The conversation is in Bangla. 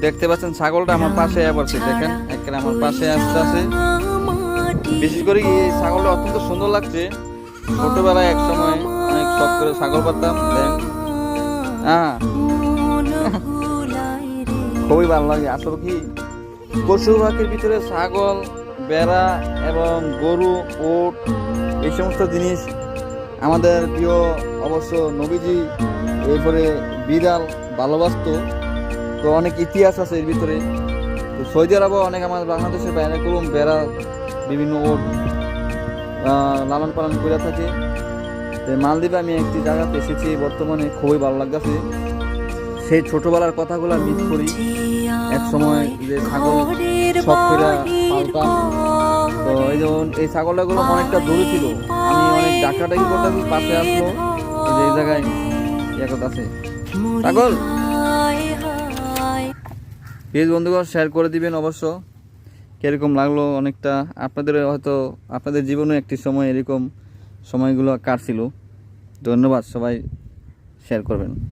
দেখতে পাচ্ছেন ছাগলটা আমার পাশে পড়ছে, দেখেন একেবারে আমার পাশে আসতে আছে। বিশেষ করে এই ছাগলটা অত্যন্ত সুন্দর লাগছে। ছোটবেলায় এক সময় অনেক শখ করে ছাগল পালতাম, হ্যাঁ খুবই ভালো লাগে। আসলে কি পশু পাখির ভিতরে ছাগল, বেড়া এবং গরু, উট এই সমস্ত জিনিস আমাদের প্রিয়। অবশ্য নবীজি এরপরে বিড়াল ভালোবাসতো, তো অনেক ইতিহাস আছে এর ভিতরে। তো সৌদি আরবও অনেক আমার বাংলাদেশের বাইরে করুন বেড়া বিভিন্ন উট লালন পালন করে থাকে। মালদ্বীপে আমি একটি জায়গাতে এসেছি বর্তমানে, খুবই ভালো লাগতেছে। সেই ছোটবেলার কথাগুলো মিস করি, এক সময় যে ছাগল শখ করে পালতাম। তো এই যেমন এই ছাগলটাগুলো অনেকটা দূরে ছিল, আমি অনেক ডাকাডাকি করতেছি, পাশে আসলো এই যে এই জায়গায় ইয়ে করতেছে ছাগল। প্লিজ বন্ধুগণ শেয়ার করে দিবেন অবশ্য কিরকম লাগলো। অনেকটা আপনাদের হয়তো আপনাদের জীবনে একটি সময় এরকম সময়গুলো কাটছিল। ধন্যবাদ, সবাই শেয়ার করবেন।